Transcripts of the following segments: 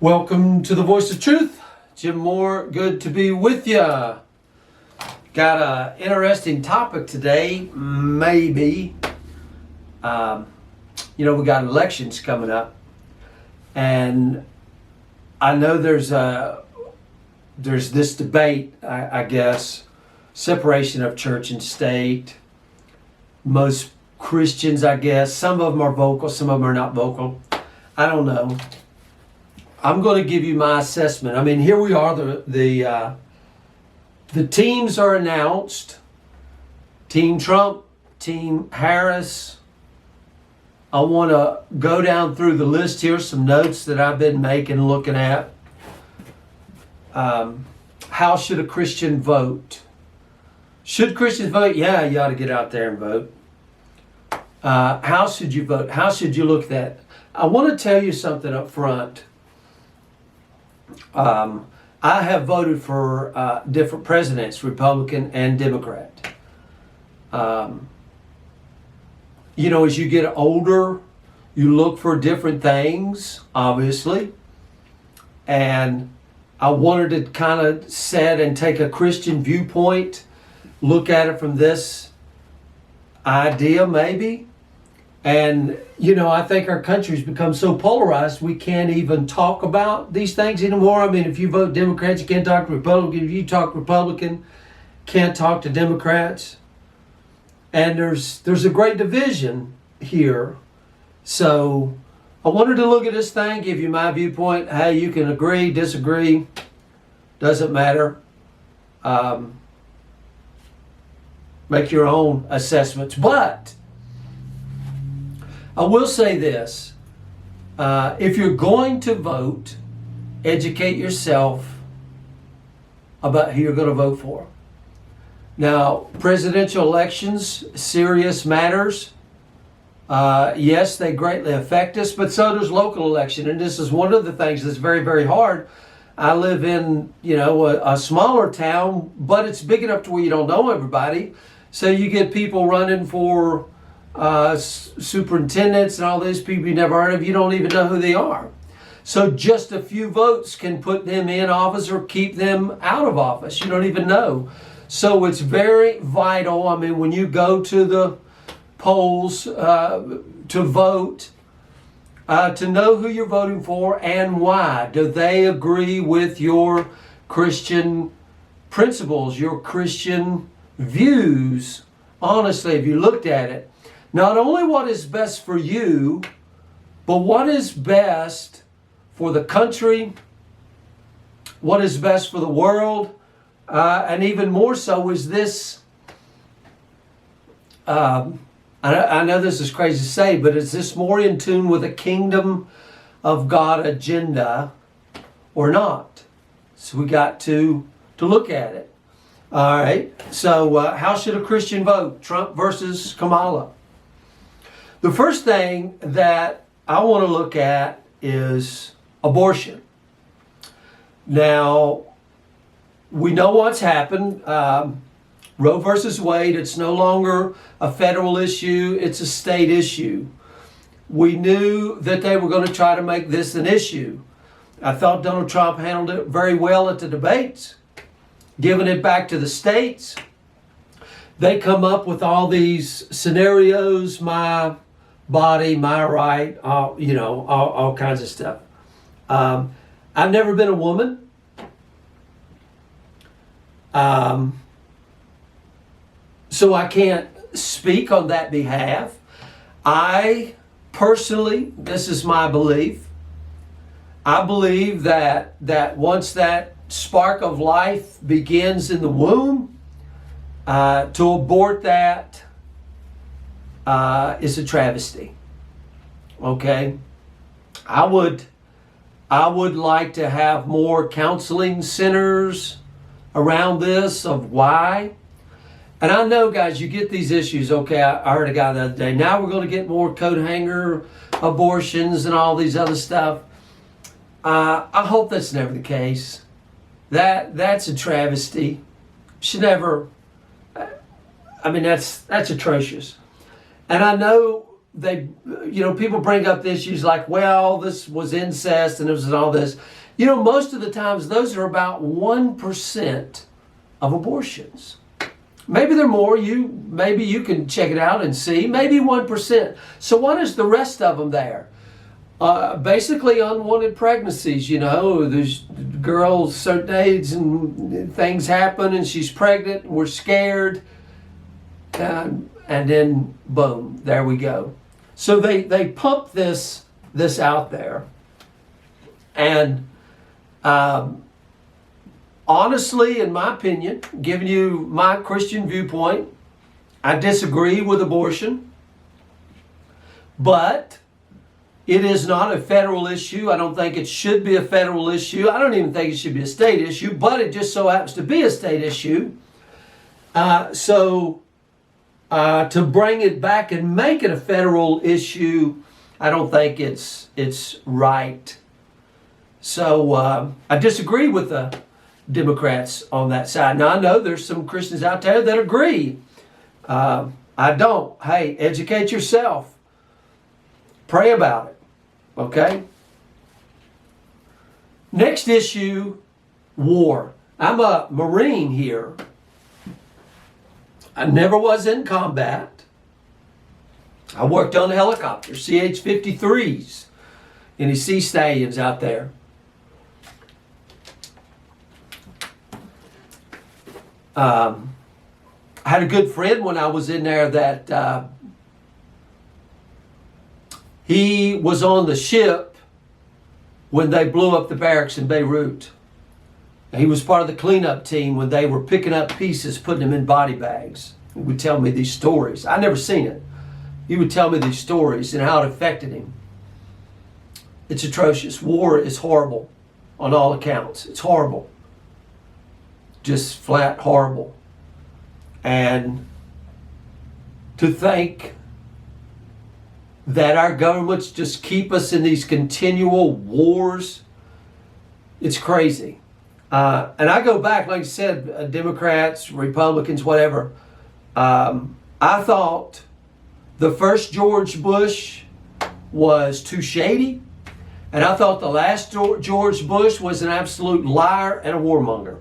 Welcome to the Voice of Truth. Jim Moore, good to be with you. Got an interesting topic today, maybe. We got elections coming up. And I know there's this debate, I guess, separation of church and state. Most Christians, I guess, some of them are vocal, some of them are not vocal. I don't know. I'm going to give you my assessment. I mean, here we are. The teams are announced. Team Trump, Team Harris. I want to go down through the list here, some notes that I've been making, looking at. How should a Christian vote? Should Christians vote? Yeah, you ought to get out there and vote. How should you vote? How should you look at that? I want to tell you something up front. I have voted for different presidents, Republican and Democrat. As you get older, you look for different things, obviously. And I wanted to kind of set and take a Christian viewpoint, look at it from this idea, maybe. And, I think our country's become so polarized, we can't even talk about these things anymore. I mean, if you vote Democrats, you can't talk to Republicans. If you talk Republican, can't talk to Democrats. And there's a great division here. So I wanted to look at this thing, give you my viewpoint. Hey, you can agree, disagree, doesn't matter. Make your own assessments. But I will say this, if you're going to vote, educate yourself about who you're going to vote for. Now, presidential elections, serious matters. Yes, they greatly affect us, but so does local election. And this is one of the things that's very, very hard. I live in, a smaller town, but it's big enough to where you don't know everybody. So you get people running for superintendents and all these people you never heard of, you don't even know who they are. So just a few votes can put them in office or keep them out of office. You don't even know. So it's very vital. I mean, when you go to the polls to vote, to know who you're voting for and why. Do they agree with your Christian principles, your Christian views? Honestly, if you looked at it, not only what is best for you, but what is best for the country, what is best for the world, and even more so is this, I know this is crazy to say, but is this more in tune with a kingdom of God agenda or not? So we got to look at it. All right, so how should a Christian vote? Trump versus Kamala. The first thing that I want to look at is abortion. Now, we know what's happened. Roe versus Wade, it's no longer a federal issue, it's a state issue. We knew that they were going to try to make this an issue. I thought Donald Trump handled it very well at the debates, giving it back to the states. They come up with all these scenarios, my body, my right, all kinds of stuff. I've never been a woman. So I can't speak on that behalf. I personally, this is my belief, I believe that once that spark of life begins in the womb, to abort that is a travesty. Okay? I would like to have more counseling centers around this of why. And I know, guys, you get these issues. Okay, I heard a guy the other day. Now we're going to get more coat hanger abortions and all these other stuff. I hope that's never the case. That's a travesty. Should never. I mean, that's atrocious. And I know people bring up the issues like, well, this was incest and it was all this. Most of the times those are about 1% of abortions. Maybe they're more. Maybe you can check it out and see. Maybe 1%. So what is the rest of them there? Basically unwanted pregnancies. There's girls certain age and things happen and she's pregnant. We're scared. And then boom, there we go. So they pump this out there. And honestly, in my opinion, giving you my Christian viewpoint, I disagree with abortion. But it is not a federal issue. I don't think it should be a federal issue. I don't even think it should be a state issue, but it just so happens to be a state issue. So to bring it back and make it a federal issue, I don't think it's right. So I disagree with the Democrats on that side. Now I know there's some Christians out there that agree. I don't. Hey, educate yourself. Pray about it. Okay? Next issue, war. I'm a Marine here. I never was in combat. I worked on helicopters, CH-53s. Any sea stallions out there? I had a good friend when I was in there that he was on the ship when they blew up the barracks in Beirut. He was part of the cleanup team when they were picking up pieces, putting them in body bags. He would tell me these stories. I never seen it. He would tell me these stories and how it affected him. It's atrocious. War is horrible on all accounts. It's horrible. Just flat horrible. And to think that our governments just keep us in these continual wars, it's crazy. And I go back, like I said, Democrats, Republicans, whatever. I thought the first George Bush was too shady. And I thought the last George Bush was an absolute liar and a warmonger.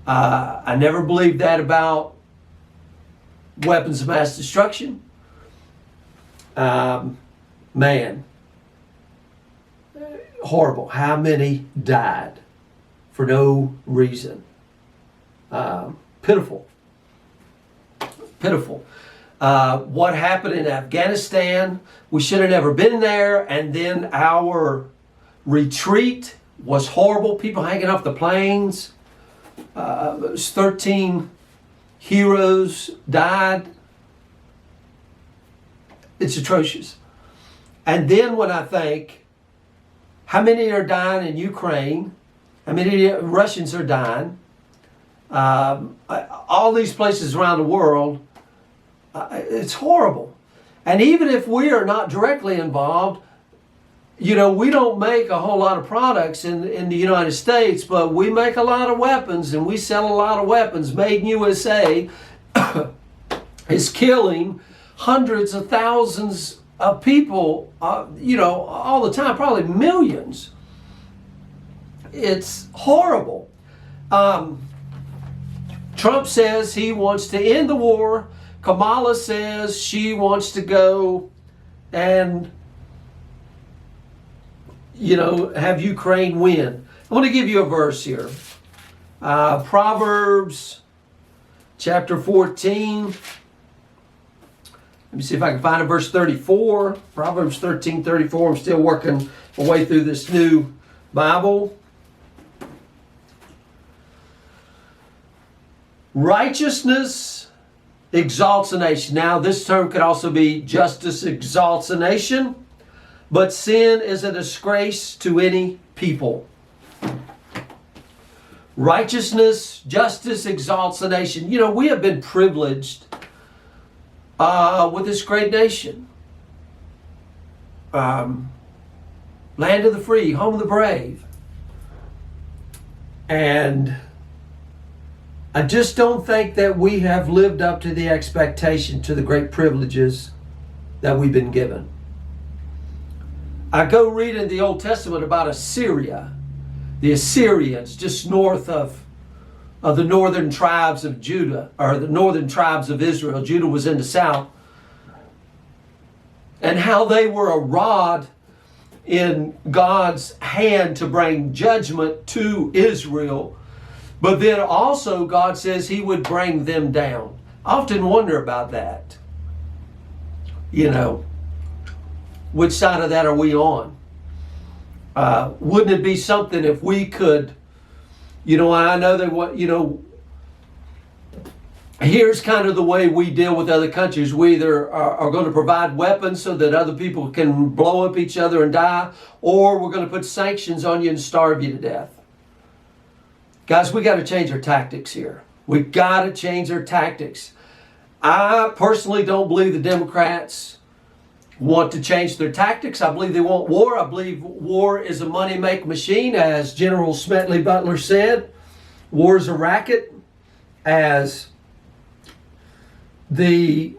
I never believed that about weapons of mass destruction. Man, horrible. How many died for no reason? Pitiful. Pitiful. What happened in Afghanistan, we should have never been there. And then our retreat was horrible. People hanging off the planes. 13 heroes died. It's atrocious. And then when I think, how many are dying in Ukraine? How many Russians are dying? All these places around the world, it's horrible. And even if we are not directly involved, we don't make a whole lot of products in the United States, but we make a lot of weapons and we sell a lot of weapons. Made in USA is killing hundreds of thousands of people, all the time, probably millions. It's horrible. Trump says he wants to end the war. Kamala says she wants to go and, have Ukraine win. I want to give you a verse here. Proverbs chapter 14. Let me see if I can find it. Verse 34. Proverbs 13:34. I'm still working my way through this new Bible. Righteousness exalts a nation. Now, this term could also be justice exalts a nation, but sin is a disgrace to any people. Righteousness, justice exalts a nation. We have been privileged with this great nation. Land of the free, home of the brave. And I just don't think that we have lived up to the expectation, to the great privileges that we've been given. I go read in the Old Testament about Assyria, the Assyrians, just north of the northern tribes of Judah, or the northern tribes of Israel. Judah was in the south. And how they were a rod in God's hand to bring judgment to Israel. But then also God says He would bring them down. I often wonder about that. You know, which side of that are we on? Wouldn't it be something if we could, you know, I know that what, you know, here's kind of the way we deal with other countries. We either are going to provide weapons so that other people can blow up each other and die, or we're going to put sanctions on you and starve you to death. Guys, we got to change our tactics here. We got to change our tactics. I personally don't believe the Democrats want to change their tactics. I believe they want war. I believe war is a money-make machine, as General Smedley Butler said. War is a racket, as the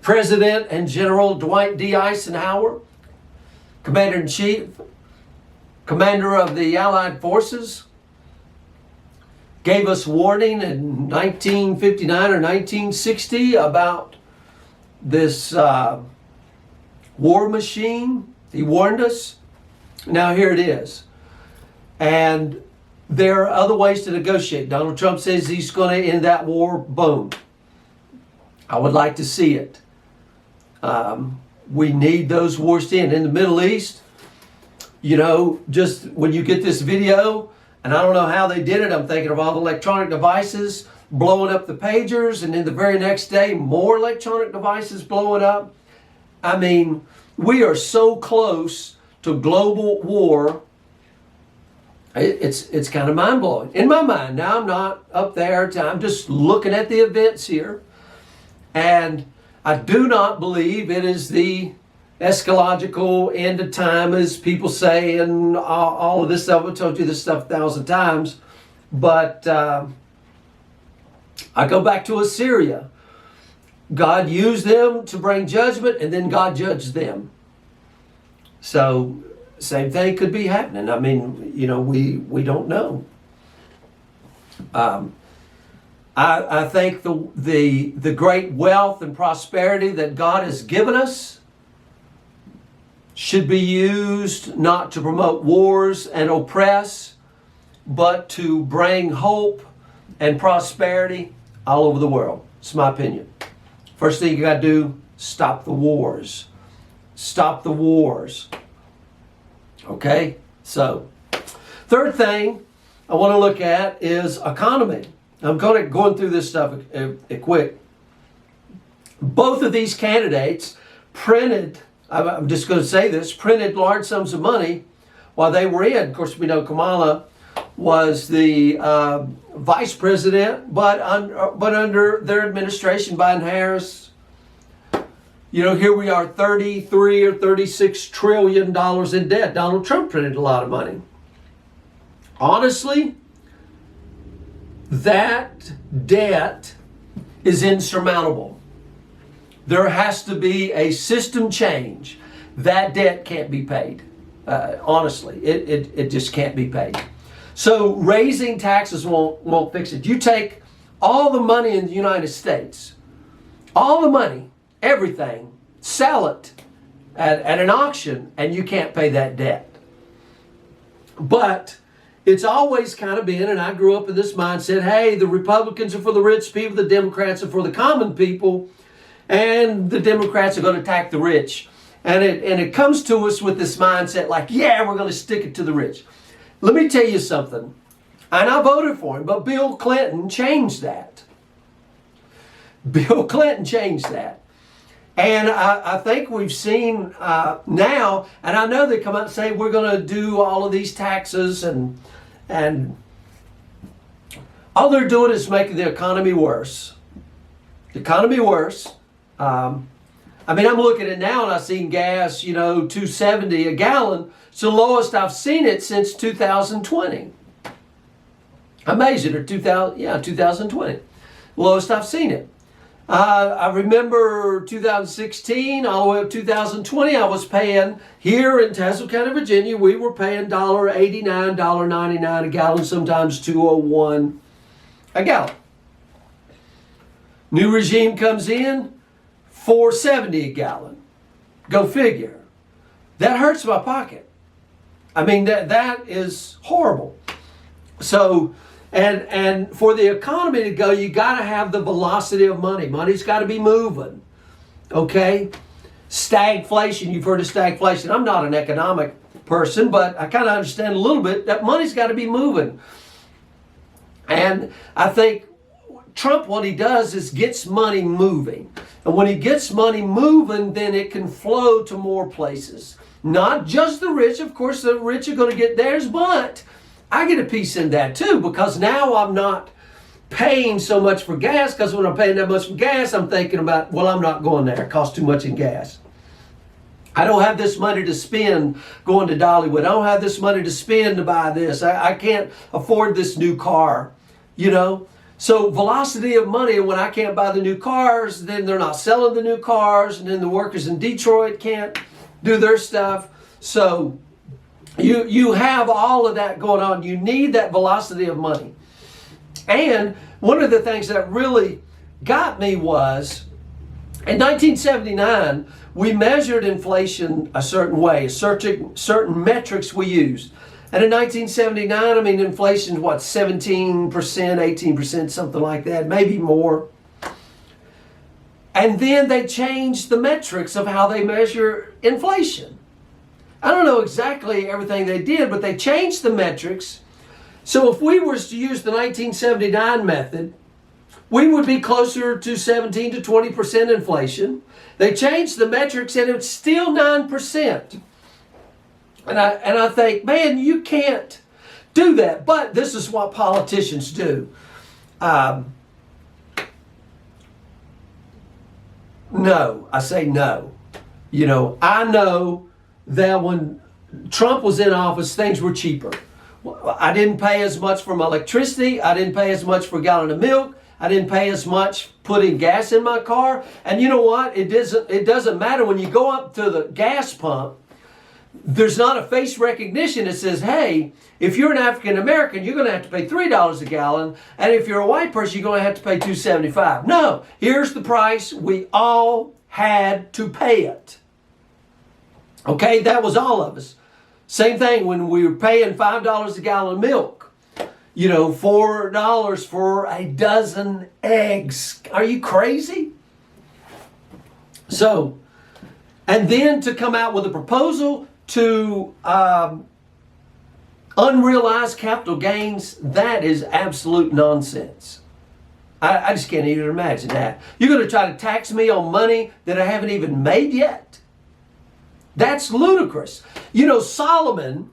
President and General Dwight D. Eisenhower, Commander-in-Chief, Commander of the Allied Forces, gave us warning in 1959 or 1960 about this war machine. He warned us. Now here it is. And there are other ways to negotiate. Donald Trump says he's going to end that war. Boom. I would like to see it. We need those wars to end. In the Middle East, you know, just when you get this video, and I don't know how they did it, I'm thinking of all the electronic devices blowing up the pagers, and then the very next day, more electronic devices blowing up. I mean, we are so close to global war. It's kind of mind-blowing. In my mind, now I'm not up there, I'm just looking at the events here. And I do not believe it is the eschatological end of time, as people say, and all of this stuff. I've told you this stuff 1,000 times. But I go back to Assyria. God used them to bring judgment, and then God judged them. So, same thing could be happening. I mean, you know, we don't know. I think the great wealth and prosperity that God has given us should be used not to promote wars and oppress, but to bring hope and prosperity all over the world. It's my opinion. First thing you got to do, stop the wars. Stop the wars. Okay? So, third thing I want to look at is economy. I'm going through this stuff quick. Both of these candidates printed, I'm just going to say this, printed large sums of money while they were in. Of course, we know Kamala was the vice president, but under their administration, Biden-Harris, you know, here we are, 33 or 36 trillion dollars in debt. Donald Trump printed a lot of money. Honestly, that debt is insurmountable. There has to be a system change. That debt can't be paid. Honestly, it just can't be paid. So raising taxes won't fix it. You take all the money in the United States, all the money, everything, sell it at an auction, and you can't pay that debt. But it's always kind of been, and I grew up in this mindset, hey, the Republicans are for the rich people, the Democrats are for the common people, and the Democrats are going to attack the rich. And it comes to us with this mindset like, yeah, we're going to stick it to the rich. Let me tell you something. And I voted for him, but Bill Clinton changed that. Bill Clinton changed that. And I think we've seen now, and I know they come out and say we're going to do all of these taxes, and all they're doing is making the economy worse. The economy worse. I mean, I'm looking at it now and I've seen gas, you know, $2.70 a gallon. It's the lowest I've seen it since 2020. Amazing, or 2020. Lowest I've seen it. I remember 2016 all the way up 2020, I was paying here in Tazewell County, Virginia, we were paying $1.89, $1.99 a gallon, sometimes $2.01 a gallon. New regime comes in, $4.70 a gallon. Go figure. That hurts my pocket. I mean, that is horrible. So, and for the economy to go, you got to have the velocity of money. Money's got to be moving. Okay? Stagflation. You've heard of stagflation. I'm not an economic person, but I kind of understand a little bit that money's got to be moving. And I think Trump, what he does is gets money moving. And when he gets money moving, then it can flow to more places. Not just the rich. Of course, the rich are going to get theirs, but I get a piece in that too, because now I'm not paying so much for gas, because when I'm paying that much for gas, I'm thinking about, well, I'm not going there. It costs too much in gas. I don't have this money to spend going to Dollywood. I don't have this money to spend to buy this. I can't afford this new car, you know. So velocity of money, and when I can't buy the new cars, then they're not selling the new cars, and then the workers in Detroit can't do their stuff. So you have all of that going on. You need that velocity of money. And one of the things that really got me was, in 1979, we measured inflation a certain way, certain metrics we used. And in 1979, I mean, inflation, what, 17%, 18%, something like that, maybe more. And then they changed the metrics of how they measure inflation. I don't know exactly everything they did, but they changed the metrics. So if we were to use the 1979 method, we would be closer to 17 to 20% inflation. They changed the metrics and it's still 9%. And I think, man, you can't do that. But this is what politicians do. No, I say no. You know, I know that when Trump was in office, things were cheaper. I didn't pay as much for my electricity. I didn't pay as much for a gallon of milk. I didn't pay as much putting gas in my car. And you know what? It doesn't matter when you go up to the gas pump. There's not a face recognition that says, hey, if you're an African American, you're going to have to pay $3 a gallon. And if you're a white person, you're going to have to pay $2.75. No, here's the price. We all had to pay it. Okay, that was all of us. Same thing when we were paying $5 a gallon of milk. You know, $4 for a dozen eggs. Are you crazy? So, and then to come out with a proposal to unrealized capital gains, that is absolute nonsense. I just can't even imagine that. You're going to try to tax me on money that I haven't even made yet? That's ludicrous. You know, Solomon,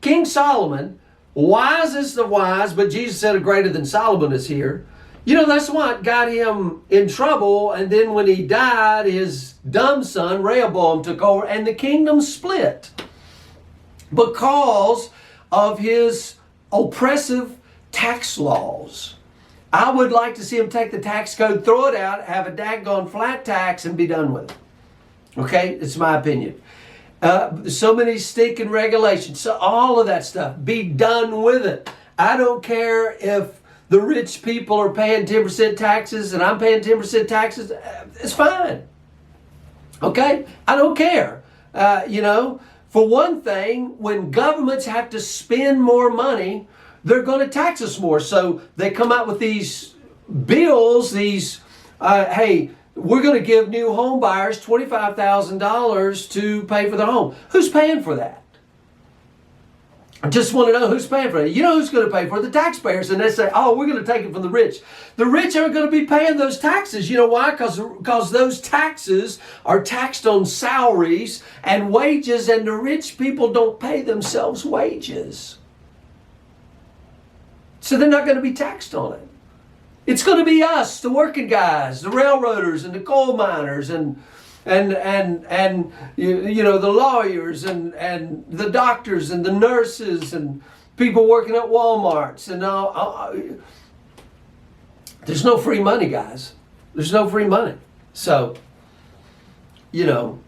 King Solomon, wise is the wise, but Jesus said a greater than Solomon is here. You know, that's what got him in trouble. And then when he died, his dumb son, Rehoboam, took over and the kingdom split because of his oppressive tax laws. I would like to see him take the tax code, throw it out, have a daggone flat tax, and be done with it. Okay? It's my opinion. So many stinking regulations. So all of that stuff. Be done with it. I don't care if the rich people are paying 10% taxes and I'm paying 10% taxes. It's fine. Okay? I don't care. You know, for one thing, when governments have to spend more money, they're going to tax us more. So they come out with these bills, hey, we're going to give new home buyers $25,000 to pay for their home. Who's paying for that? I just want to know who's paying for it. You know who's going to pay for it? The taxpayers. And they say, oh, we're going to take it from the rich. The rich aren't going to be paying those taxes. You know why? Because those taxes are taxed on salaries and wages, and the rich people don't pay themselves wages. So they're not going to be taxed on it. It's going to be us, the working guys, the railroaders and the coal miners and you know, the lawyers and the doctors and the nurses and people working at Walmarts and all. There's no free money, guys. There's no free money. So, you know,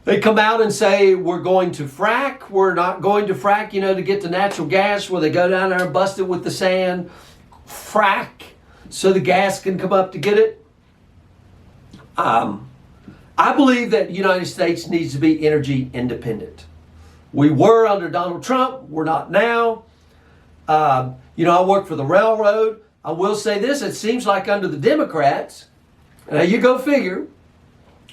they come out and say, we're going to frack. We're not going to frack, you know, to get to natural gas, where they go down there and bust it with the sand. Frack so the gas can come up to get it. I believe that the United States needs to be energy independent. We were under Donald Trump. We're not now. You know, I work for the railroad. I will say this, it seems like under the Democrats, now you go figure,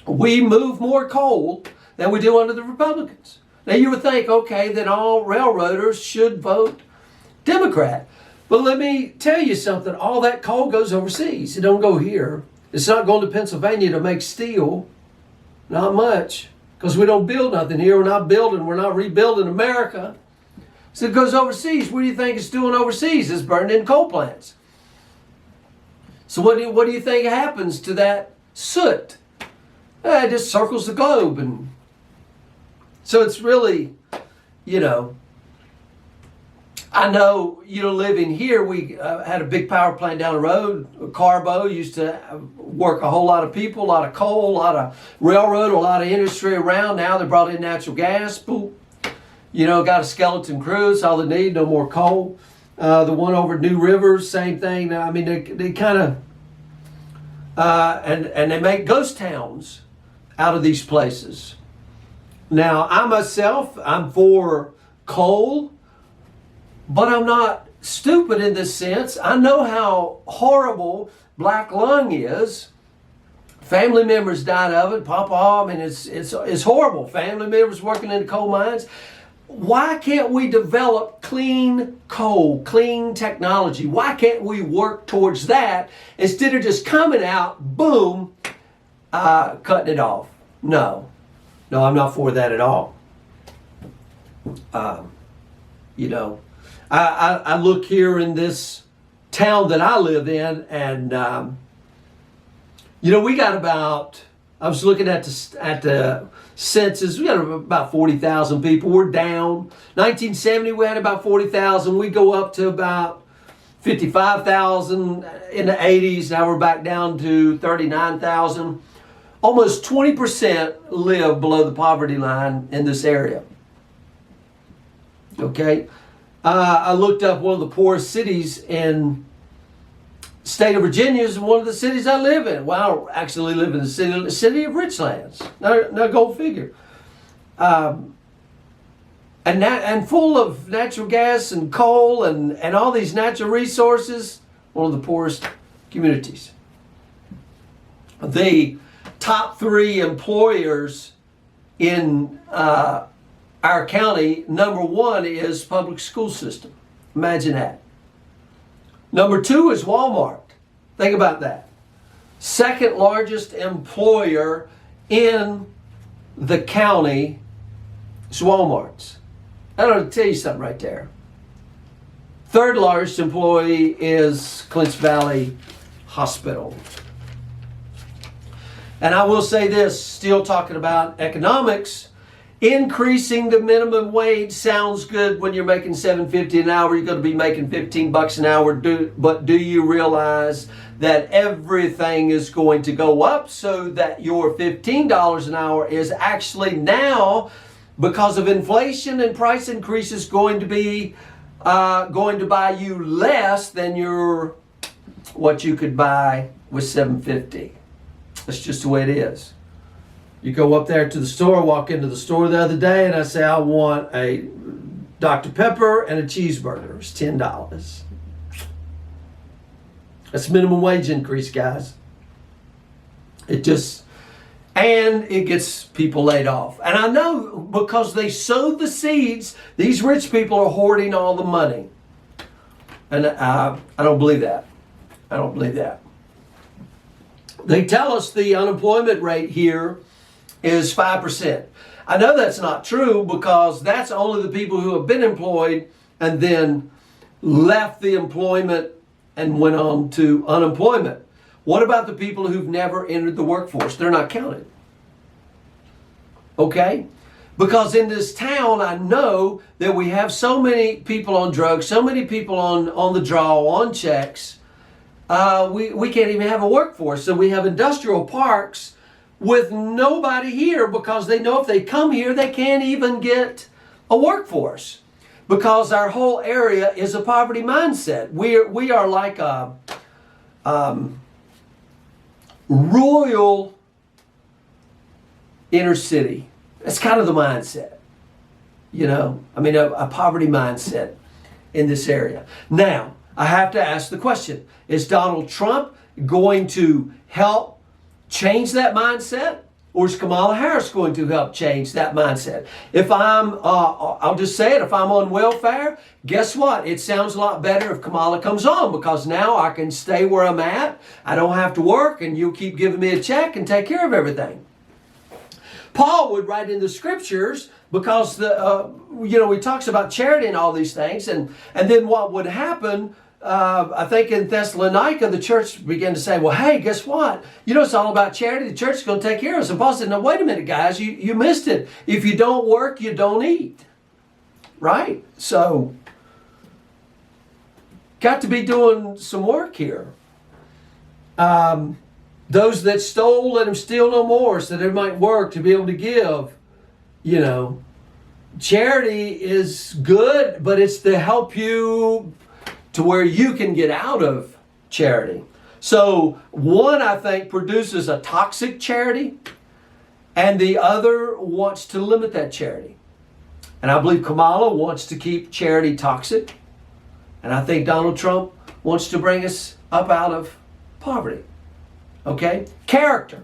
we move more coal than we do under the Republicans. Now you would think, okay, then all railroaders should vote Democrat. But let me tell you something, all that coal goes overseas. It don't go here. It's not going to Pennsylvania to make steel. Not much. Because we don't build nothing here. We're not building. We're not rebuilding America. So it goes overseas. What do you think it's doing overseas? It's burning in coal plants. So what do you think happens to that soot? It just circles the globe. And so it's really, you know, I know, you know, living here, we had a big power plant down the road. Carbo used to work a whole lot of people, a lot of coal, a lot of railroad, a lot of industry around. Now they brought in natural gas. Boop. You know, got a skeleton crew. That's all they need. No more coal. The one over New Rivers, same thing. I mean, they kind of, and they make ghost towns out of these places. Now, I myself, I'm for coal, but I'm not stupid in this sense. I know how horrible black lung is. Family members died of it. Papa, I mean, it's horrible. Family members working in the coal mines. Why can't we develop clean coal, clean technology? Why can't we work towards that instead of just coming out, boom, cutting it off? No, I'm not for that at all. You know, I look here in this town that I live in, and you know, we got about, I was looking at the census, we got about 40,000 people. We're down. 1970, we had about 40,000. We go up to about 55,000 in the 80s. Now we're back down to 39,000. Almost 20% live below the poverty line in this area. Okay. I looked up one of the poorest cities in state of Virginia is one of the cities I live in. Well, I actually live in the city of Richlands. Now go figure. And full of natural gas and coal and all these natural resources, one of the poorest communities. The top 3 employers in our county, number 1 is public school system. Imagine that. Number 2 is Walmart. Think about that. Second largest employer in the county is Walmart's. I don't tell you something right there. Third largest employee is Clinch Valley Hospital. And I will say this, still talking about economics, increasing the minimum wage sounds good when you're making $7.50 an hour. You're going to be making $15 an hour. But do you realize that everything is going to go up, so that your $15 an hour is actually now, because of inflation and price increases, going to buy you less than what you could buy with $7.50. That's just the way it is. You go up there to the store, walk into the store the other day, and I say, I want a Dr. Pepper and a cheeseburger. It's $10. That's minimum wage increase, guys. It gets people laid off. And I know, because they sowed the seeds, these rich people are hoarding all the money. And I don't believe that. I don't believe that. They tell us the unemployment rate here is 5%. I know that's not true, because that's only the people who have been employed and then left the employment and went on to unemployment. What about the people who've never entered the workforce? They're not counted. Okay? Because in this town, I know that we have so many people on drugs, so many people on the draw, on checks, we can't even have a workforce. So we have industrial parks with nobody here because they know if they come here, they can't even get a workforce because our whole area is a poverty mindset. We are like a royal inner city. That's kind of the mindset. A poverty mindset in this area. Now, I have to ask the question, is Donald Trump going to help change that mindset? Or is Kamala Harris going to help change that mindset? If I'll just say it, if I'm on welfare, guess what? It sounds a lot better if Kamala comes on because now I can stay where I'm at. I don't have to work and you'll keep giving me a check and take care of everything. Paul would write in the scriptures because he talks about charity and all these things, and then what would happen? I think in Thessalonica, the church began to say, well, hey, guess what? It's all about charity. The church is going to take care of us. And Paul said, no, wait a minute, guys, you missed it. If you don't work, you don't eat. Right? So, got to be doing some work here. Those that stole, let them steal no more, so they might work to be able to give. Charity is good, but it's to help you to where you can get out of charity. So one, I think, produces a toxic charity, and the other wants to limit that charity. And I believe Kamala wants to keep charity toxic, and I think Donald Trump wants to bring us up out of poverty. Okay? Character.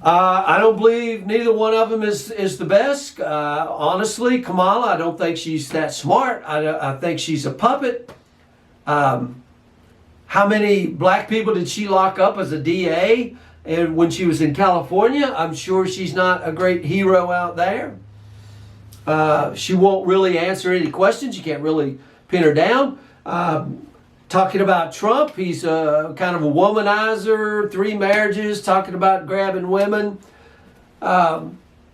I don't believe neither one of them is the best. Honestly, Kamala, I don't think she's that smart. I think she's a puppet. How many black people did she lock up as a DA and when she was in California? I'm sure she's not a great hero out there. She won't really answer any questions. You can't really pin her down. Talking about Trump, he's kind of a womanizer, 3 marriages, talking about grabbing women.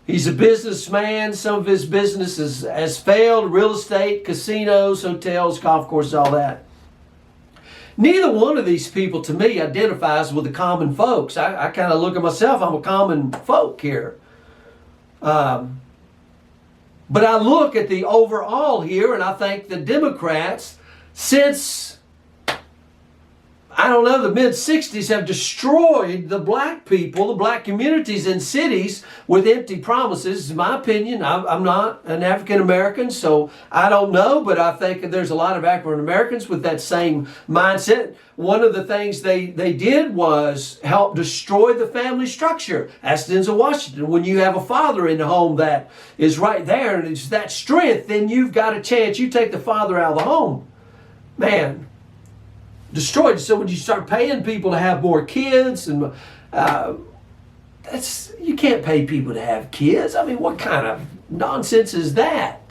He's a businessman. Some of his business has failed, real estate, casinos, hotels, golf courses, all that. Neither one of these people, to me, identifies with the common folks. I kind of look at myself, I'm a common folk here. But I look at the overall here, and I think the Democrats, since the mid-60s have destroyed the black people, the black communities in cities with empty promises. In my opinion, I'm not an African American, so I don't know, but I think there's a lot of African Americans with that same mindset. One of the things they did was help destroy the family structure. Ask Denzel Washington, when you have a father in the home that is right there and it's that strength, then you've got a chance. You take the father out of the home. Man, destroyed. So when you start paying people to have more kids, and you can't pay people to have kids. I mean, what kind of nonsense is that?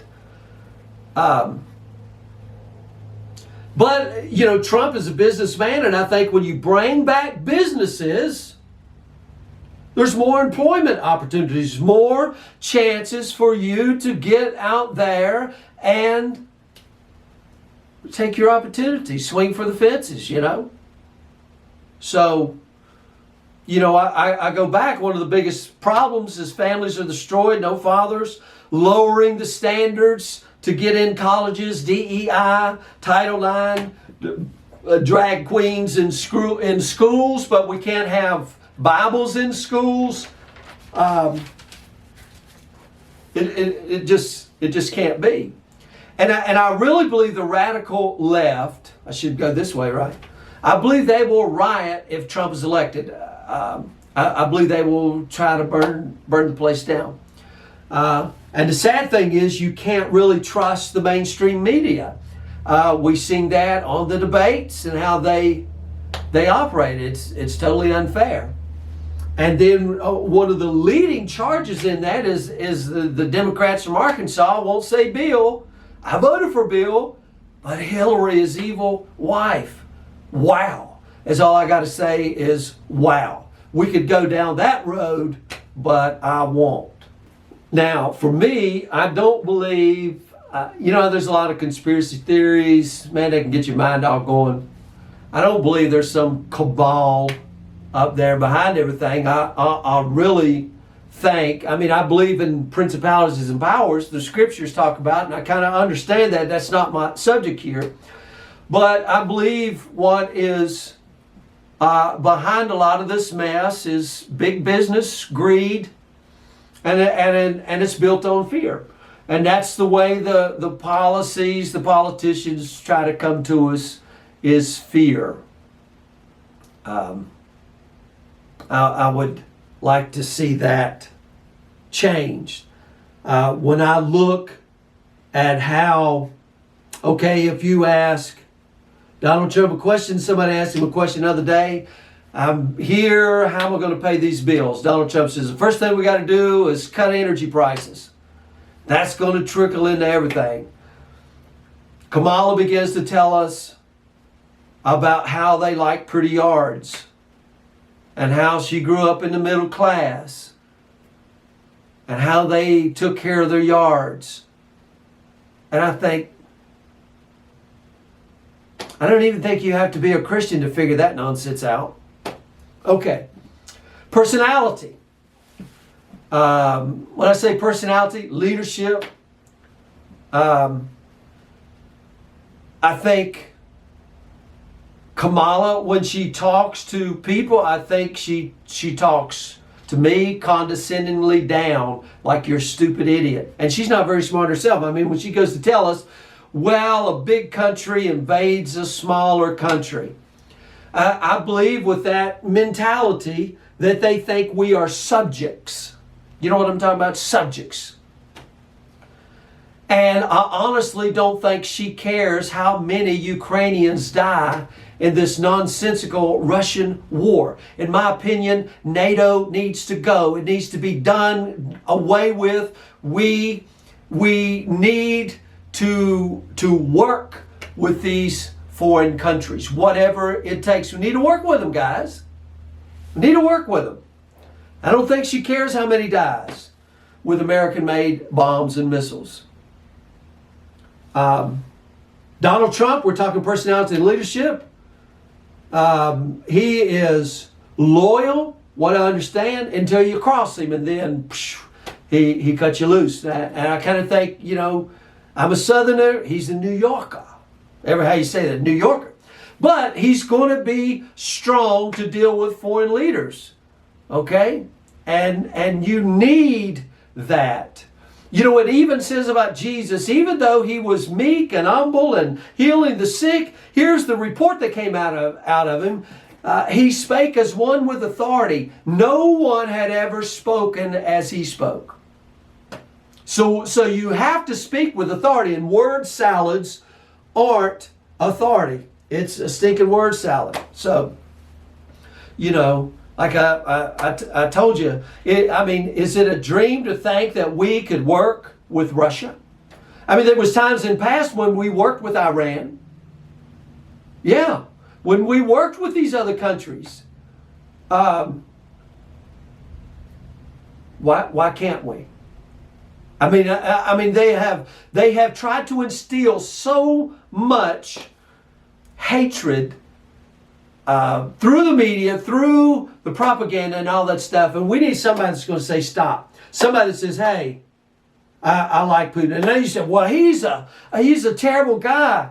But Trump is a businessman, and I think when you bring back businesses, there's more employment opportunities, more chances for you to get out there and take your opportunities, swing for the fences, So, I go back. One of the biggest problems is families are destroyed, no fathers, lowering the standards to get in colleges, DEI, Title IX, drag queens in schools, but we can't have Bibles in schools. It just can't be. And I really believe the radical left, I should go this way, right? I believe they will riot if Trump is elected. I believe they will try to burn the place down. And the sad thing is you can't really trust the mainstream media. We've seen that on the debates and how they operate. It's totally unfair. And then one of the leading charges in that is the Democrats from Arkansas won't say Bill. I voted for Bill, but Hillary is evil wife. Wow. That's all I got to say is wow. We could go down that road, but I won't. Now, for me, I don't believe, there's a lot of conspiracy theories. Man, they can get your mind all going. I don't believe there's some cabal up there behind everything. I really think, I mean, I believe in principalities and powers, the scriptures talk about, and I kind of understand that. That's not my subject here. But I believe what is behind a lot of this mess is big business, greed, and it's built on fear. And that's the way the policies, the politicians try to come to us, is fear. I would like to see that changed. When I look at how, okay, if you ask Donald Trump a question, somebody asked him a question the other day, I'm here, how am I going to pay these bills? Donald Trump says, the first thing we got to do is cut energy prices. That's going to trickle into everything. Kamala begins to tell us about how they like pretty yards and how she grew up in the middle class and how they took care of their yards. And I think, I don't even think you have to be a Christian to figure that nonsense out. Okay. Personality. When I say personality, leadership, I think Kamala, when she talks to people, I think she talks to me condescendingly down, like you're a stupid idiot. And she's not very smart herself. I mean, when she goes to tell us, well, a big country invades a smaller country. I believe with that mentality that they think we are subjects. You know what I'm talking about? Subjects. And I honestly don't think she cares how many Ukrainians die in this nonsensical Russian war. In my opinion, NATO needs to go. It needs to be done away with. We need to work with these foreign countries, whatever it takes. We need to work with them, guys. We need to work with them. I don't think she cares how many dies with American-made bombs and missiles. Donald Trump, we're talking personality and leadership. He is loyal, what I understand, until you cross him, and then he cuts you loose. And I kind of think, you know, I'm a Southerner, he's a New Yorker. Ever how you say that, New Yorker. But he's going to be strong to deal with foreign leaders. Okay? And you need that. You know, it even says about Jesus, even though he was meek and humble and healing the sick, here's the report that came out of him. He spake as one with authority. No one had ever spoken as he spoke. So you have to speak with authority, and word salads aren't authority. It's a stinking word salad. So, you know, like I told you, is it a dream to think that we could work with Russia? I mean, there was times in past when we worked with Iran. Yeah, when we worked with these other countries. Why can't we? I mean, they have tried to instill so much hatred through the media, through the propaganda and all that stuff. And we need somebody that's going to say stop. Somebody that says, hey, I like Putin. And then you say, well, he's a terrible guy.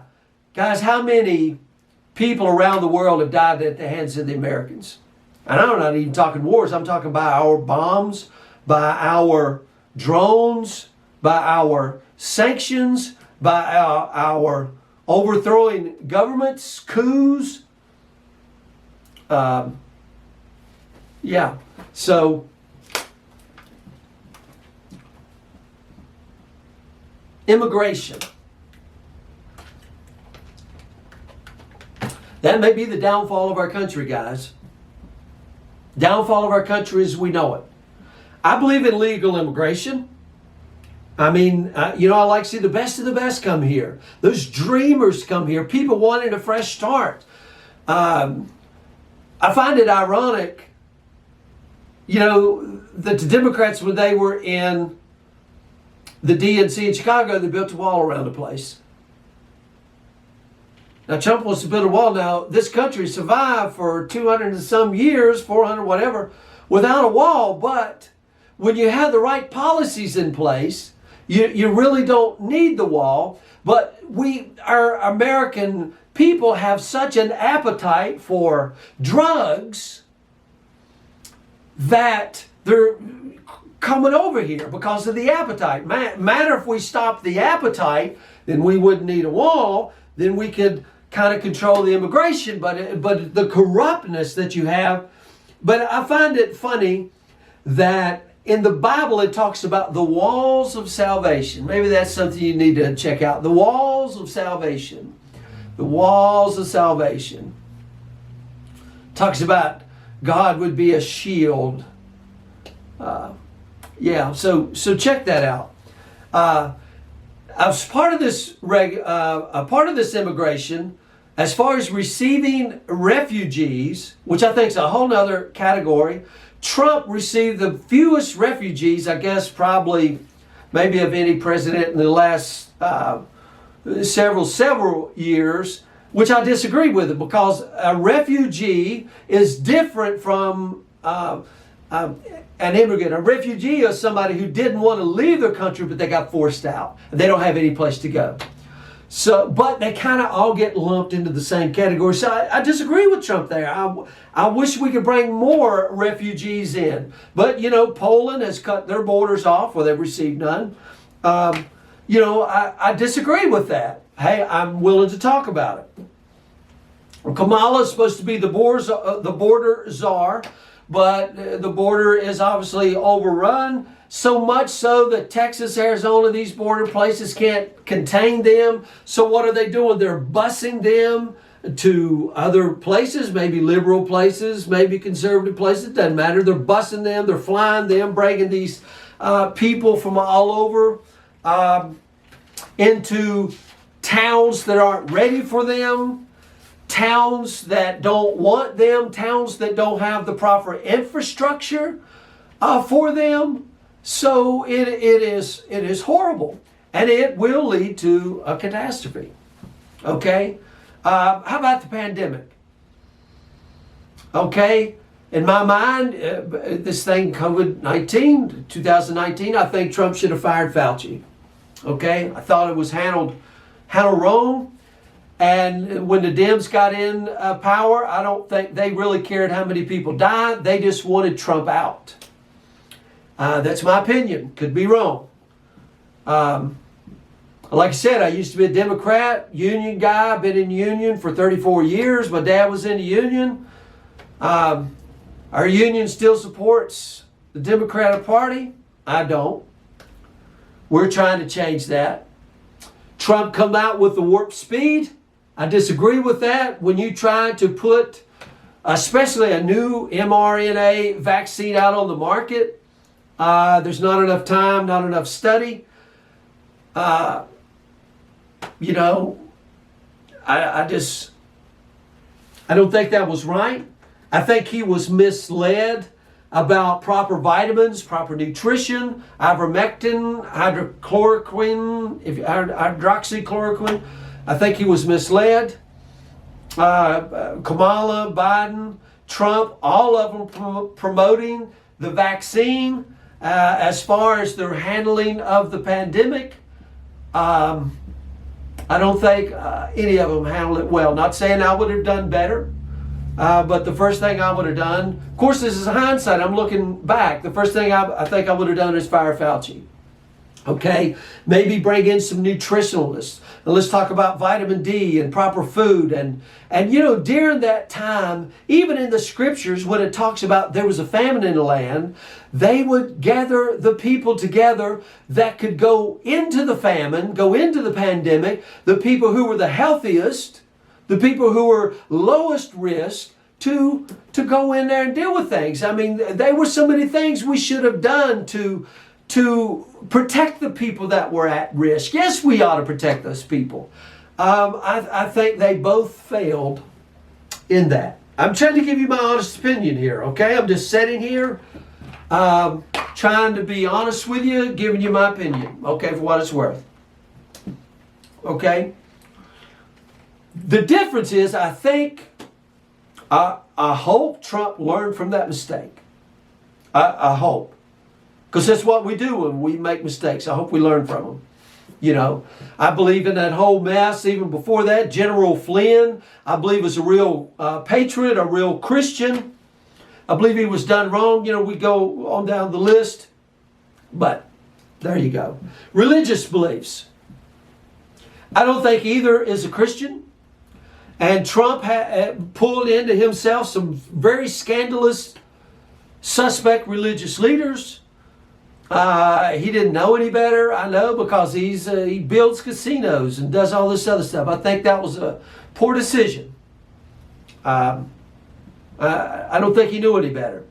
Guys, how many people around the world have died at the hands of the Americans? And I'm not even talking wars. I'm talking by our bombs, by our drones, by our sanctions, by our overthrowing governments, coups. Yeah, so immigration. That may be the downfall of our country, guys. Downfall of our country as we know it. I believe in legal immigration. I mean, I like to see the best of the best come here. Those dreamers come here. People wanting a fresh start. I find it ironic, that the Democrats, when they were in the DNC in Chicago, they built a wall around the place. Now, Trump wants to build a wall. Now, this country survived for 200 and some years, 400, whatever, without a wall. But when you have the right policies in place, you really don't need the wall. But our American people have such an appetite for drugs that they're coming over here because of the appetite. Matter if we stop the appetite, then we wouldn't need a wall. Then we could kind of control the immigration. But the corruptness that you have. But I find it funny that in the Bible it talks about the walls of salvation. Maybe that's something you need to check out. The walls of salvation. The walls of salvation. Talks about God would be a shield. So check that out. As part of this immigration, as far as receiving refugees, which I think is a whole nother category, Trump received the fewest refugees, I guess, probably maybe of any president in the last several years, which I disagree with it, because a refugee is different from an immigrant. A refugee is somebody who didn't want to leave their country, but they got forced out. And they don't have any place to go. So, but they kind of all get lumped into the same category. So I disagree with Trump there. I wish we could bring more refugees in. But, Poland has cut their borders off, or they've received none. I disagree with that. Hey, I'm willing to talk about it. Kamala is supposed to be the border czar, but the border is obviously overrun. So much so that Texas, Arizona, these border places can't contain them. So what are they doing? They're busing them to other places, maybe liberal places, maybe conservative places. Doesn't matter. They're busing them. They're flying them, bringing these people from all over into towns that aren't ready for them, towns that don't want them, towns that don't have the proper infrastructure for them. So it is horrible, and it will lead to a catastrophe. Okay? How about the pandemic? Okay? In my mind, this thing, COVID-19, 2019, I think Trump should have fired Fauci. Okay? I thought it was handled wrong. And when the Dems got in power, I don't think they really cared how many people died. They just wanted Trump out. That's my opinion. Could be wrong. Like I said, I used to be a Democrat, union guy. Been in union for 34 years. My dad was in the union. Our union still supports the Democratic Party. I don't. We're trying to change that. Trump come out with the warp speed. I disagree with that. When you try to put, especially a new mRNA vaccine out on the market, there's not enough time, not enough study. I don't think that was right. I think he was misled about proper vitamins, proper nutrition, ivermectin, hydroxychloroquine. I think he was misled. Kamala, Biden, Trump, all of them promoting the vaccine. As far as their handling of the pandemic, I don't think any of them handled it well. Not saying I would have done better, but the first thing I would have done, of course this is hindsight, I'm looking back, the first thing I think I would have done is fire Fauci. Okay, maybe bring in some nutritionalists. And let's talk about vitamin D and proper food. And during that time, even in the scriptures, when it talks about there was a famine in the land, they would gather the people together that could go into the famine, go into the pandemic, the people who were the healthiest, the people who were lowest risk, to go in there and deal with things. I mean, there were so many things we should have done to protect the people that were at risk. Yes, we ought to protect those people. I think they both failed in that. I'm trying to give you my honest opinion here, okay? I'm just sitting here trying to be honest with you, giving you my opinion, okay, for what it's worth. Okay? The difference is, I think, I hope Trump learned from that mistake. I hope. Because that's what we do when we make mistakes. I hope we learn from them. You know, I believe in that whole mess. Even before that, General Flynn, I believe was a real patriot, a real Christian. I believe he was done wrong. You know, we go on down the list. But there you go. Religious beliefs. I don't think either is a Christian. And Trump pulled into himself some very scandalous, suspect religious leaders. He didn't know any better, I know, because he builds casinos and does all this other stuff. I think that was a poor decision. I don't think he knew any better.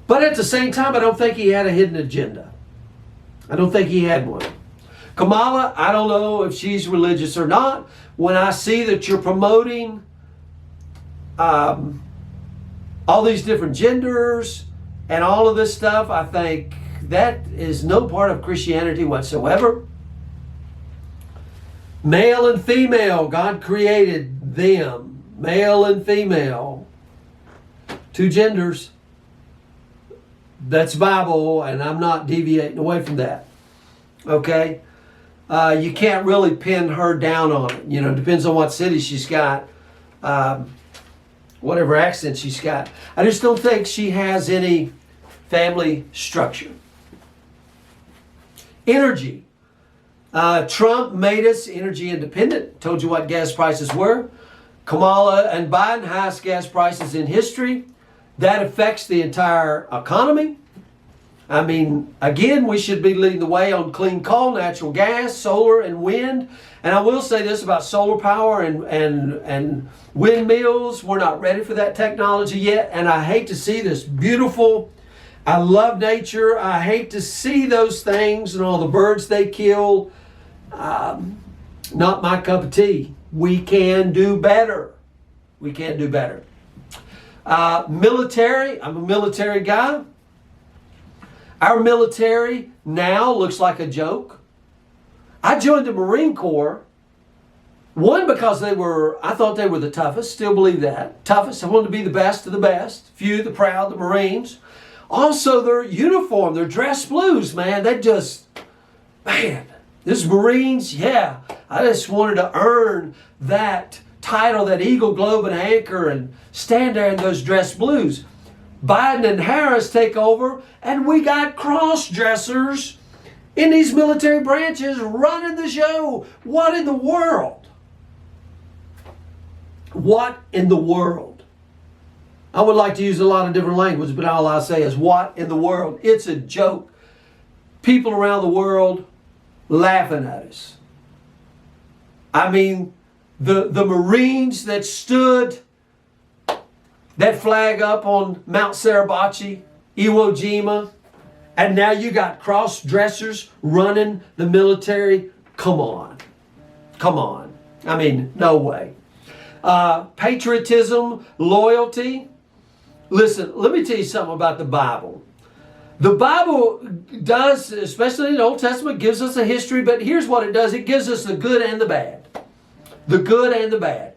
But at the same time, I don't think he had a hidden agenda. I don't think he had one. Kamala, I don't know if she's religious or not. When I see that you're promoting all these different genders and all of this stuff, I think that is no part of Christianity whatsoever. Male and female, God created them. Male and female. Two genders. That's Bible, and I'm not deviating away from that. Okay? You can't really pin her down on it. You know, it depends on what city she's got. Whatever accent she's got. I just don't think she has any family structure. Energy. Trump made us energy independent. Told you what gas prices were. Kamala and Biden, highest gas prices in history. That affects the entire economy. I mean, again, we should be leading the way on clean coal, natural gas, solar, and wind. And I will say this about solar power and windmills. We're not ready for that technology yet. And I hate to see this beautiful, I love nature. I hate to see those things and all the birds they kill. Not my cup of tea. We can do better. We can do better. Military, I'm a military guy. Our military now looks like a joke. I joined the Marine Corps, one, because I thought they were the toughest, still believe that. Toughest, I wanted to be the best of the best. Few, the proud, the Marines. Also, their uniform, their dress blues, man, this Marines, yeah. I just wanted to earn that title, that Eagle, Globe, and Anchor, and stand there in those dress blues. Biden and Harris take over, and we got cross-dressers in these military branches running the show. What in the world? What in the world? I would like to use a lot of different language, but all I say is, what in the world? It's a joke. People around the world laughing at us. I mean, the Marines that stood that flag up on Mount Suribachi, Iwo Jima, and now you got cross-dressers running the military. Come on. Come on. I mean, no way. Patriotism, loyalty. Listen, let me tell you something about the Bible. The Bible does, especially in the Old Testament, gives us a history, but here's what it does. It gives us the good and the bad. The good and the bad.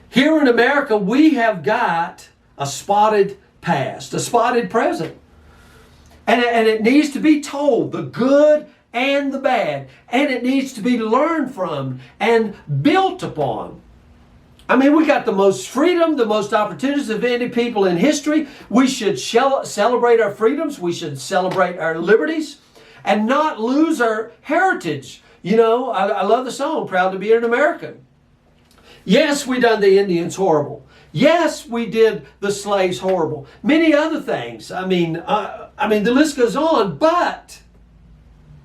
Here in America, we have got a spotted past, a spotted present. And it needs to be told, the good and the bad. And it needs to be learned from and built upon. I mean, we got the most freedom, the most opportunities of any people in history. We should celebrate our freedoms. We should celebrate our liberties and not lose our heritage. You know, I love the song, Proud to Be an American. Yes, we done the Indians horrible. Yes, we did the slaves horrible. Many other things. I mean, the list goes on, but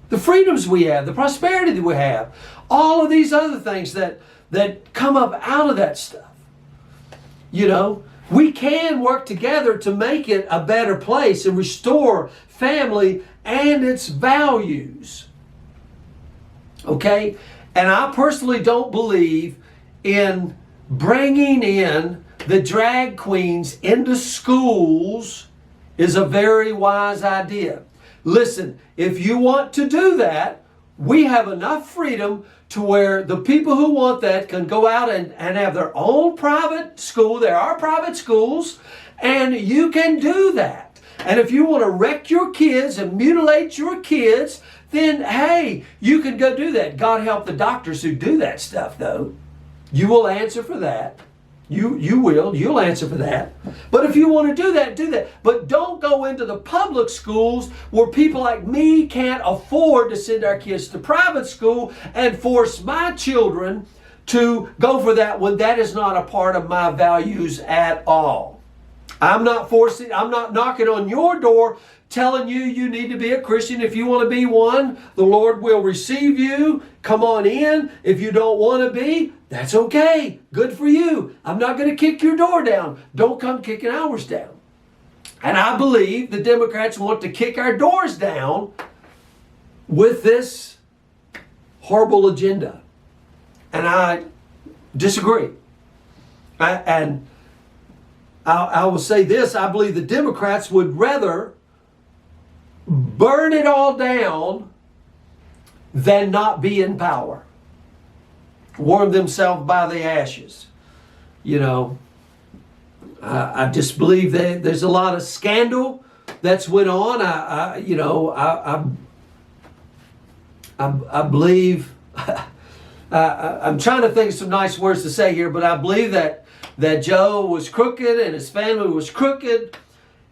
the freedoms we have, the prosperity that we have, all of these other things that come up out of that stuff. You know, we can work together to make it a better place and restore family and its values. Okay? And I personally don't believe in bringing in the drag queens into schools is a very wise idea. Listen, if you want to do that, we have enough freedom to where the people who want that can go out and have their own private school. There are private schools, and you can do that. And if you want to wreck your kids and mutilate your kids, then hey, you can go do that. God help the doctors who do that stuff, though. You will answer for that. You'll answer for that. But if you want to do that, do that. But don't go into the public schools where people like me can't afford to send our kids to private school and force my children to go for that when that is not a part of my values at all. I'm not knocking on your door telling you need to be a Christian. If you want to be one, the Lord will receive you. Come on in. If you don't want to be, that's okay. Good for you. I'm not going to kick your door down. Don't come kicking ours down. And I believe the Democrats want to kick our doors down with this horrible agenda. And I disagree. I will say this. I believe the Democrats would rather burn it all down than not be in power. Warm themselves by the ashes. You know, I just believe that there's a lot of scandal that's went on. I believe, I'm trying to think of some nice words to say here, but I believe that Joe was crooked and his family was crooked.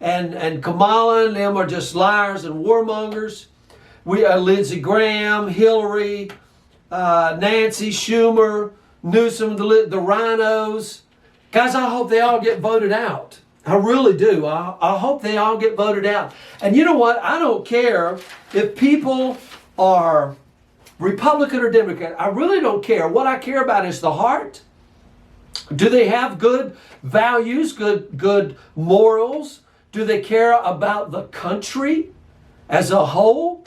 And Kamala and them are just liars and warmongers. Lindsey Graham, Hillary, Nancy, Schumer, Newsom, the rhinos. Guys, I hope they all get voted out. I really do. I hope they all get voted out. And you know what? I don't care if people are Republican or Democrat. I really don't care. What I care about is the heart. Do they have good values, good morals? Do they care about the country as a whole?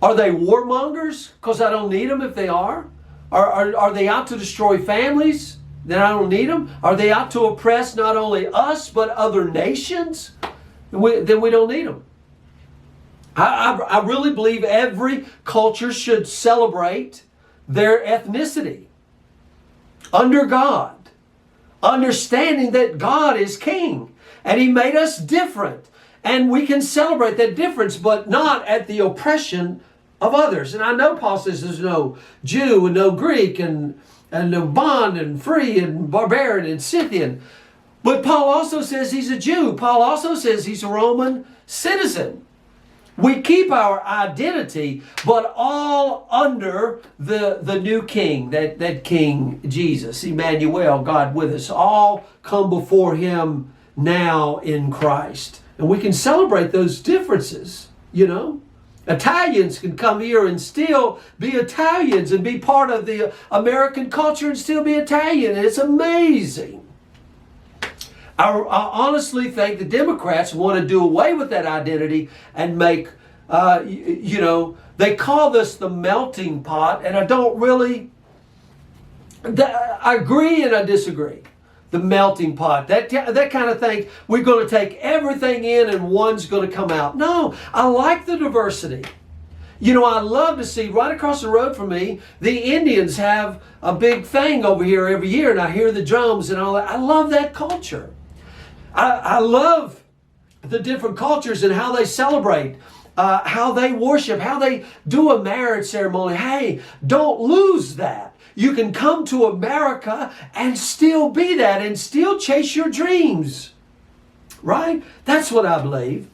Are they warmongers? Because I don't need them if they are. Are they out to destroy families? Then I don't need them. Are they out to oppress not only us but other nations? Then we don't need them. I really believe every culture should celebrate their ethnicity under God, understanding that God is king. And He made us different. And we can celebrate that difference, but not at the oppression of others. And I know Paul says there's no Jew and no Greek and no bond and free and barbarian and Scythian. But Paul also says he's a Jew. Paul also says he's a Roman citizen. We keep our identity, but all under the new king, that King Jesus, Emmanuel, God with us. All come before Him now in Christ. And we can celebrate those differences, you know. Italians can come here and still be Italians and be part of the American culture and still be Italian. And it's amazing. I honestly think the Democrats want to do away with that identity and make, they call this the melting pot, and I don't really, I agree and I disagree. The melting pot, that kind of thing. We're going to take everything in and one's going to come out. No, I like the diversity. You know, I love to see right across the road from me, the Indians have a big thing over here every year, and I hear the drums and all that. I love that culture. I love the different cultures and how they celebrate, how they worship, how they do a marriage ceremony. Hey, don't lose that. You can come to America and still be that and still chase your dreams. Right? That's what I believe.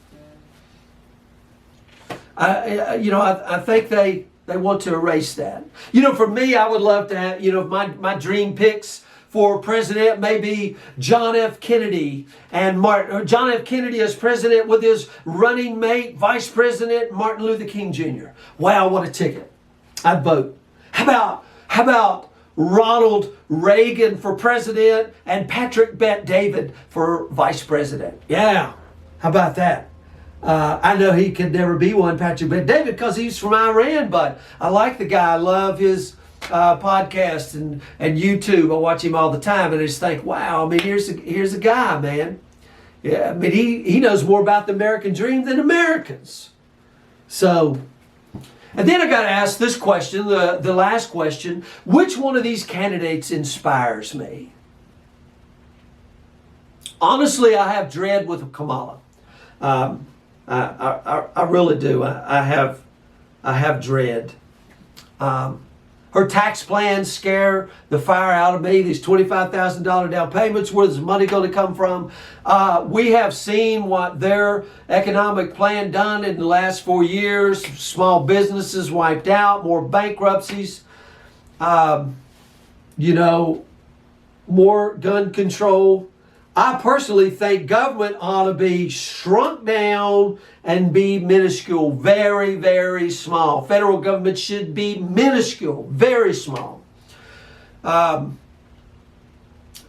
I think they want to erase that. You know, for me, I would love to have, my dream picks for president may be John F. Kennedy and John F. Kennedy as president with his running mate, Vice President Martin Luther King Jr. Wow, what a ticket. I'd vote. How about Ronald Reagan for president and Patrick Bet-David for vice president? Yeah, how about that? I know he could never be one, Patrick Bet-David, because he's from Iran, but I like the guy. I love his podcast and YouTube. I watch him all the time, and I just think, wow, I mean, here's a guy, man. Yeah, I mean, he knows more about the American dream than Americans. So, And then I got to ask this question, the last question: which one of these candidates inspires me? Honestly, I have dread with Kamala. I really do. I have dread. Her tax plans scare the fire out of me. These $25,000 down payments, where's the money going to come from? We have seen what their economic plan done in the last 4 years. Small businesses wiped out, more bankruptcies, more gun control. I personally think government ought to be shrunk down and be minuscule, very, very small. Federal government should be minuscule, very small.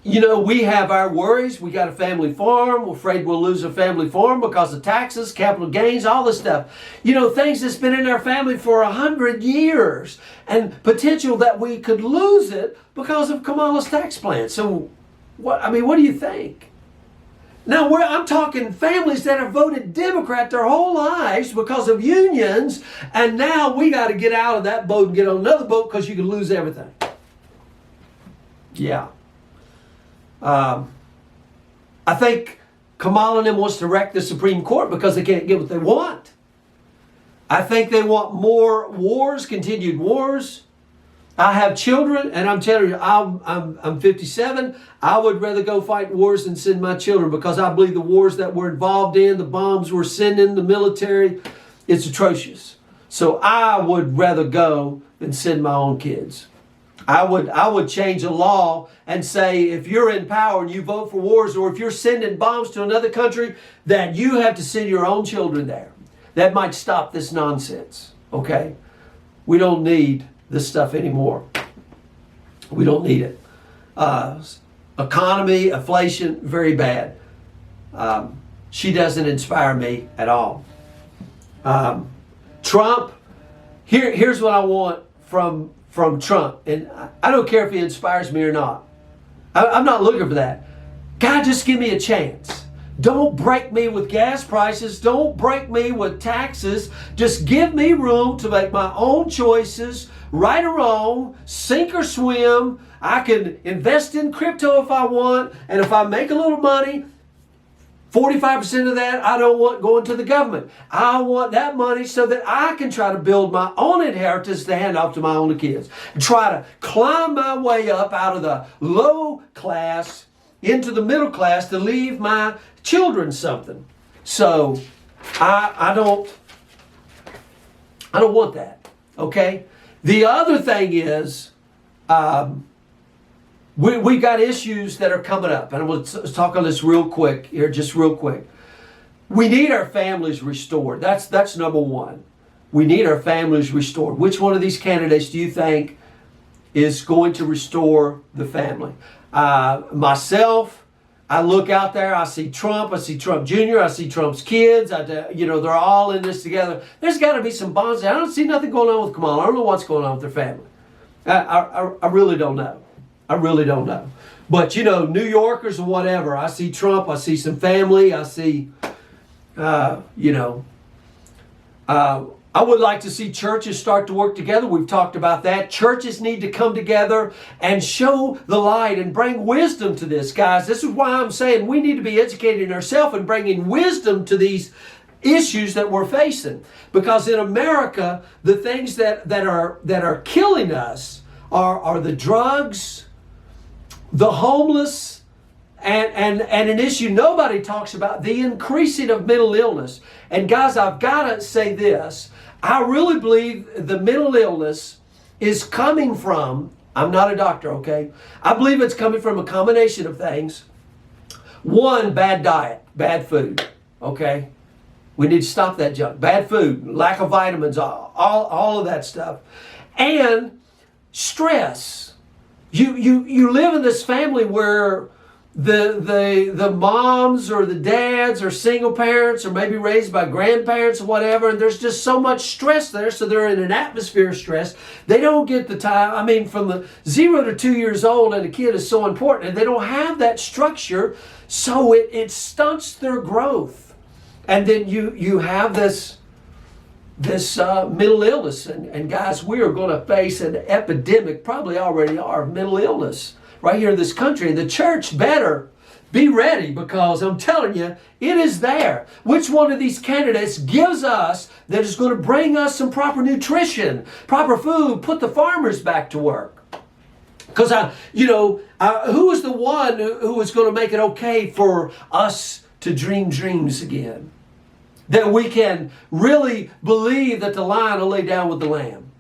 We have our worries. We got a family farm. We're afraid we'll lose a family farm because of taxes, capital gains, all this stuff. Things that's been in our family for 100 years, and potential that we could lose it because of Kamala's tax plan. So, what do you think? Now, I'm talking families that have voted Democrat their whole lives because of unions, and now we got to get out of that boat and get on another boat because you can lose everything. Yeah. I think Kamala and them wants to wreck the Supreme Court because they can't get what they want. I think they want more wars, continued wars. I have children, and I'm telling you, I'm 57. I would rather go fight wars than send my children, because I believe the wars that we're involved in, the bombs we're sending, the military, it's atrocious. So I would rather go than send my own kids. I would change a law and say, if you're in power and you vote for wars, or if you're sending bombs to another country, that you have to send your own children there. That might stop this nonsense. Okay? We don't need this stuff anymore. We don't need it. Economy, inflation, very bad. She doesn't inspire me at all. Trump, here's what I want from Trump, and I don't care if he inspires me or not. I'm not looking for that. God, just give me a chance. Don't break me with gas prices. Don't break me with taxes. Just give me room to make my own choices, right or wrong, sink or swim. I can invest in crypto if I want, and if I make a little money, 45% of that I don't want going to the government. I want that money so that I can try to build my own inheritance to hand off to my own kids. And try to climb my way up out of the low class into the middle class to leave my children something. So I don't want that. Okay? The other thing is we got issues that are coming up, and let's talk on this real quick here, just real quick. We need our families restored. That's number one. We need our families restored. Which one of these candidates do you think is going to restore the family? Myself, I look out there, I see Trump Jr., I see Trump's kids, they're all in this together. There's got to be some bonds. I don't see nothing going on with Kamala. I don't know what's going on with their family. I really don't know. I really don't know. But, New Yorkers or whatever, I see Trump, I see some family, I see, I would like to see churches start to work together. We've talked about that. Churches need to come together and show the light and bring wisdom to this, guys. This is why I'm saying we need to be educating ourselves and bringing wisdom to these issues that we're facing. Because in America, the things that are killing us are the drugs, the homeless, and an issue nobody talks about, the increasing of mental illness. And guys, I've got to say this. I really believe the mental illness is coming from, I'm not a doctor, okay? I believe it's coming from a combination of things. One, bad diet, bad food, okay? We need to stop that junk. Bad food, lack of vitamins, all of that stuff. And stress. You live in this family where the moms or the dads are single parents or maybe raised by grandparents or whatever, and there's just so much stress there, so they're in an atmosphere of stress. They don't get the time. I mean, from the 0 to 2 years old, and a kid is so important, and they don't have that structure, so it stunts their growth. And then you have this this mental illness. And guys, we are going to face an epidemic, probably already are, of mental illness right here in this country. And the church better be ready, because I'm telling you, it is there. Which one of these candidates gives us that is going to bring us some proper nutrition, proper food, put the farmers back to work? Because who is the one who is going to make it okay for us to dream dreams again? That we can really believe that the lion will lay down with the lamb.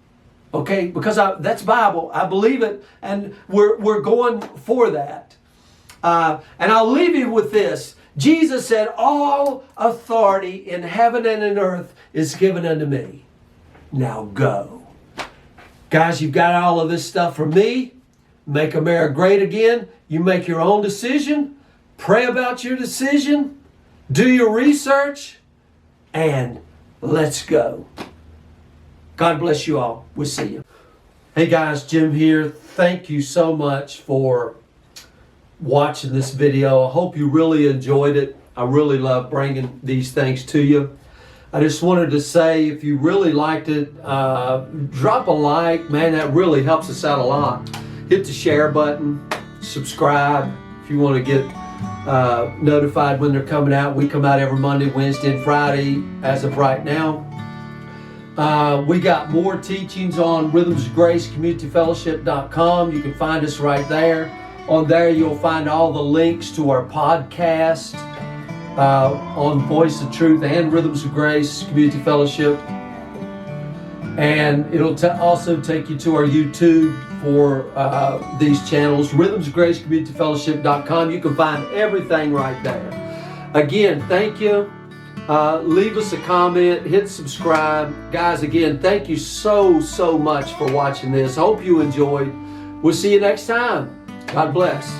Okay? Because that's Bible. I believe it, and we're going for that. And I'll leave you with this. Jesus said, all authority in heaven and in earth is given unto me. Now go. Guys, you've got all of this stuff from me. Make America great again. You make your own decision. Pray about your decision. Do your research. And let's go. God bless you all. We'll see you. Hey guys, Jim here. Thank you so much for watching this video. I hope you really enjoyed it. I really love bringing these things to you. I just wanted to say, if you really liked it, drop a like. Man, that really helps us out a lot. Hit the share button. Subscribe if you want to get notified when they're coming out. We come out every Monday, Wednesday, and Friday as of right now. We got more teachings on rhythmsofgracecommunityfellowship.com. You can find us right there. On there you'll find all the links to our podcast on Voice of Truth and Rhythms of Grace Community Fellowship. And it'll also take you to our YouTube for these channels, rhythmsofgracecommunityfellowship.com. You can find everything right there. Again, thank you. Leave us a comment, hit subscribe. Guys, again, thank you so much for watching this. I hope you enjoyed. We'll see you next time. God bless.